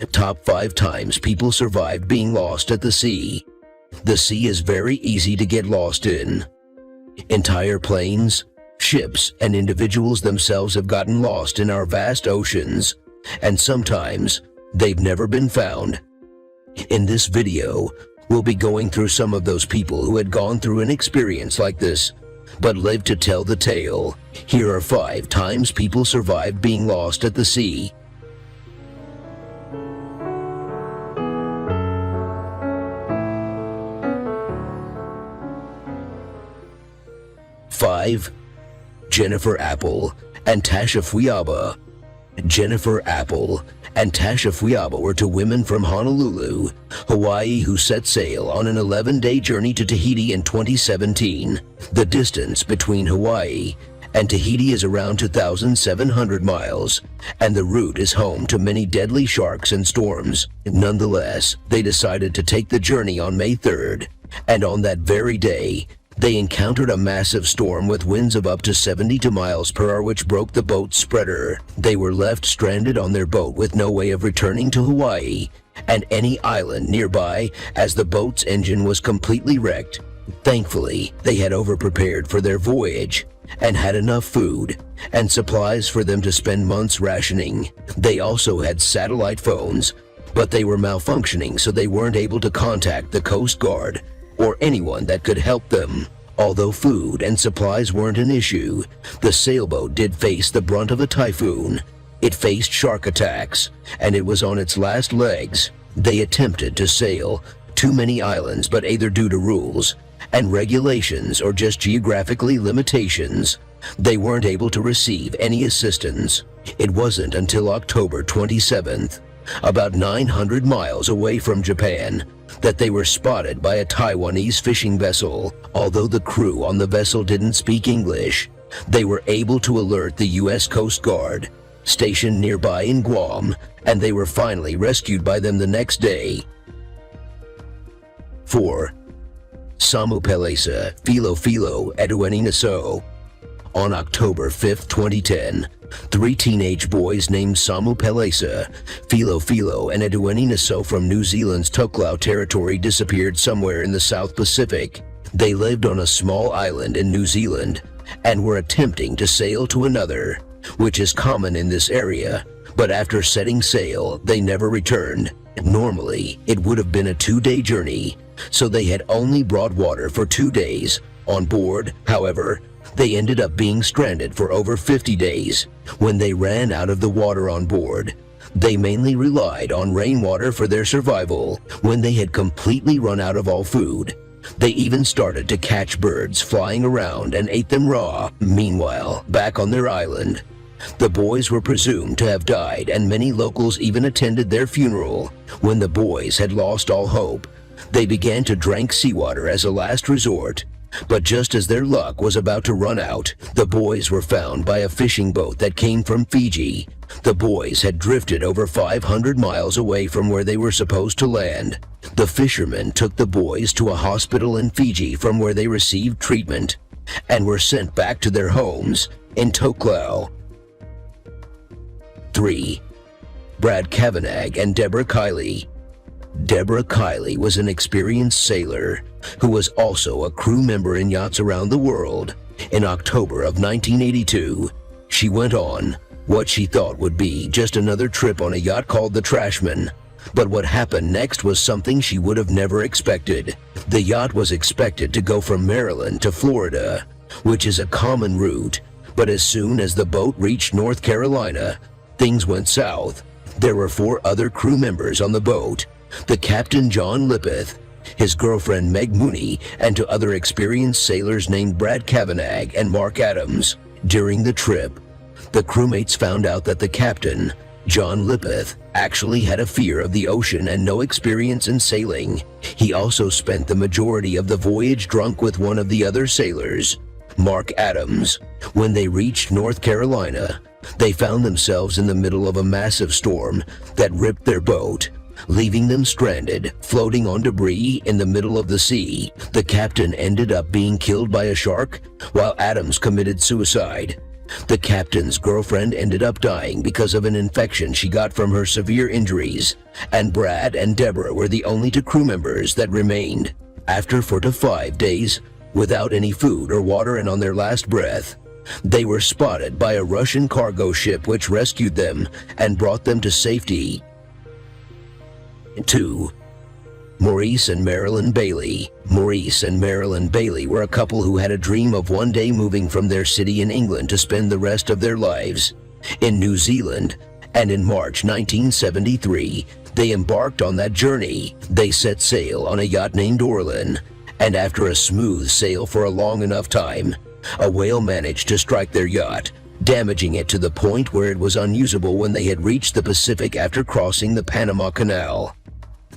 Top 5 times people survived being lost at the sea. The sea is very easy to get lost in. Entire planes, ships, and individuals themselves have gotten lost in our vast oceans, and sometimes they've never been found. In this video, we'll be going through some of those people who had gone through an experience like this, but lived to tell the tale. Here are 5 times people survived being lost at the sea. 5. Jennifer Appel and Tasha Fuiaba. Jennifer Appel and Tasha Fuiaba were 2 women from Honolulu, Hawaii who set sail on an 11-day journey to Tahiti in 2017. The distance between Hawaii and Tahiti is around 2,700 miles, and the route is home to many deadly sharks and storms. Nonetheless, they decided to take the journey on May 3rd, and on that very day, they encountered a massive storm with winds of up to 72 miles per hour which broke the boat's spreader. They were left stranded on their boat with no way of returning to Hawaii and any island nearby as the boat's engine was completely wrecked. Thankfully, they had overprepared for their voyage and had enough food and supplies for them to spend months rationing. They also had satellite phones, but they were malfunctioning, so they weren't able to contact the Coast Guard or anyone that could help them. Although food and supplies weren't an issue, the sailboat did face the brunt of a typhoon. It faced shark attacks, and it was on its last legs. They attempted to sail too many islands, but either due to rules and regulations or just geographically limitations, they weren't able to receive any assistance. It wasn't until October 27th, about 900 miles away from Japan, that they were spotted by a Taiwanese fishing vessel. Although the crew on the vessel didn't speak English, they were able to alert the U.S. Coast Guard, stationed nearby in Guam, and they were finally rescued by them the next day. 4. Samu Pelesa Filo Edueni Naso. On October 5, 2010, 3 teenage boys named Samu Pelesa, Filo, and Edueni Naso from New Zealand's Tokelau territory disappeared somewhere in the South Pacific. They lived on a small island in New Zealand and were attempting to sail to another, which is common in this area, but after setting sail, they never returned. Normally, it would have been a 2-day journey, so they had only brought water for 2 days. On board, however, they ended up being stranded for over 50 days. When they ran out of the water on board, they mainly relied on rainwater for their survival. When they had completely run out of all food, they even started to catch birds flying around and ate them raw. Meanwhile, back on their island, the boys were presumed to have died, and many locals even attended their funeral. When the boys had lost all hope, they began to drink seawater as a last resort. But just as their luck was about to run out, the boys were found by a fishing boat that came from Fiji. The boys had drifted over 500 miles away from where they were supposed to land. The fishermen took the boys to a hospital in Fiji from where they received treatment and were sent back to their homes in Tokelau. 3. Brad Kavanagh and Deborah Kiley. Deborah Kiley was an experienced sailor who was also a crew member in yachts around the world. In October of 1982, she went on what she thought would be just another trip on a yacht called the Trashman. But what happened next was something she would have never expected. The yacht was expected to go from Maryland to Florida, which is a common route, but as soon as the boat reached North Carolina, things went south. There were 4 other crew members on the boat: the captain John Lippeth, his girlfriend Meg Mooney, and 2 other experienced sailors named Brad Kavanagh and Mark Adams. During the trip, the crewmates found out that the captain, John Lippeth, actually had a fear of the ocean and no experience in sailing. He also spent the majority of the voyage drunk with one of the other sailors, Mark Adams. When they reached North Carolina, they found themselves in the middle of a massive storm that ripped their boat, leaving them stranded, floating on debris in the middle of the sea. The captain ended up being killed by a shark, while Adams committed suicide. The captain's girlfriend ended up dying because of an infection she got from her severe injuries, and Brad and Deborah were the only two crew members that remained. After 4 to 5 days, without any food or water and on their last breath, they were spotted by a Russian cargo ship which rescued them and brought them to safety. 2. Maurice and Marilyn Bailey. Maurice and Marilyn Bailey were a couple who had a dream of one day moving from their city in England to spend the rest of their lives in New Zealand, and in March 1973, they embarked on that journey. They set sail on a yacht named Orlin, and after a smooth sail for a long enough time, a whale managed to strike their yacht, damaging it to the point where it was unusable when they had reached the Pacific after crossing the Panama Canal.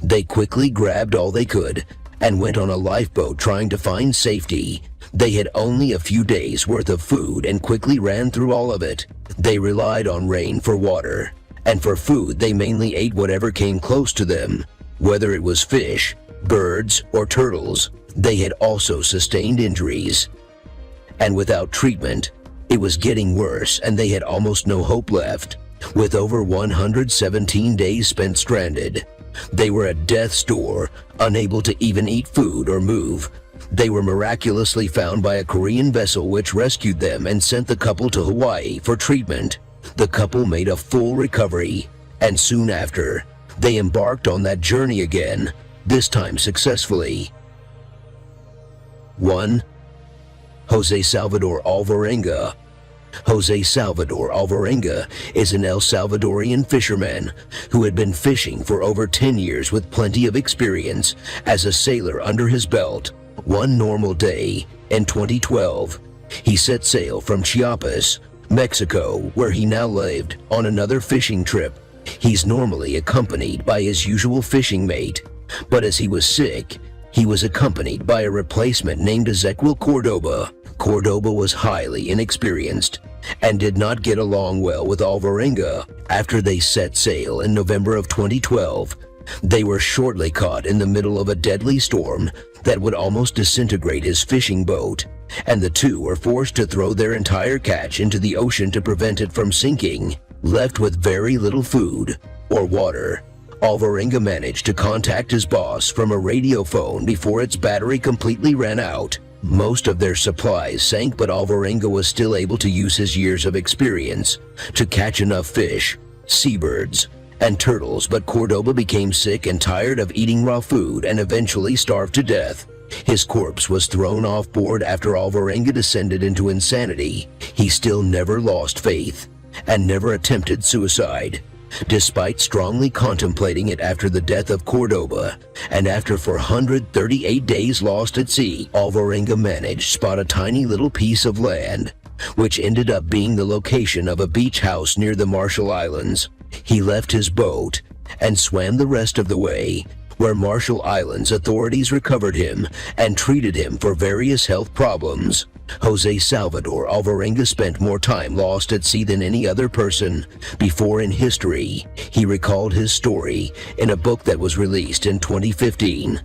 They quickly grabbed all they could and went on a lifeboat trying to find safety. They had only a few days worth of food and quickly ran through all of it. They relied on rain for water, and for food they mainly ate whatever came close to them, whether it was fish, birds, or turtles. They had also sustained injuries, and without treatment, it was getting worse and they had almost no hope left. With over 117 days spent stranded, they were at death's door, unable to even eat food or move. They were miraculously found by a Korean vessel which rescued them and sent the couple to Hawaii for treatment. The couple made a full recovery, and soon after, they embarked on that journey again, this time successfully. 1. Jose Salvador Alvarenga. Jose Salvador Alvarenga is an El Salvadorian fisherman who had been fishing for over 10 years with plenty of experience as a sailor under his belt. One normal day in 2012, he set sail from Chiapas, Mexico, where he now lived, on another fishing trip. He's normally accompanied by his usual fishing mate, but as he was sick, he was accompanied by a replacement named Ezequiel Cordoba. Cordoba was highly inexperienced and did not get along well with Alvarenga. After they set sail in November of 2012, they were shortly caught in the middle of a deadly storm that would almost disintegrate his fishing boat, and the two were forced to throw their entire catch into the ocean to prevent it from sinking. Left with very little food or water, Alvarenga managed to contact his boss from a radio phone before its battery completely ran out. Most of their supplies sank, but Alvarenga was still able to use his years of experience to catch enough fish, seabirds, and turtles, but Cordoba became sick and tired of eating raw food and eventually starved to death. His corpse was thrown off board after Alvarenga descended into insanity. He still never lost faith and never attempted suicide, despite strongly contemplating it after the death of Cordoba, and after 438 days lost at sea, Alvarenga managed to spot a tiny little piece of land, which ended up being the location of a beach house near the Marshall Islands. He left his boat and swam the rest of the way, where Marshall Islands authorities recovered him and treated him for various health problems. Jose Salvador Alvarenga spent more time lost at sea than any other person before in history. He recalled his story in a book that was released in 2015.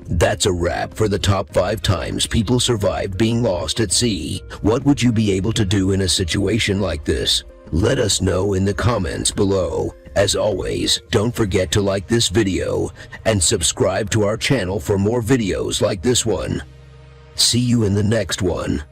That's a wrap for the top 5 times people survived being lost at sea. What would you be able to do in a situation like this? Let us know in the comments below. As always, don't forget to like this video and subscribe to our channel for more videos like this one. See you in the next one.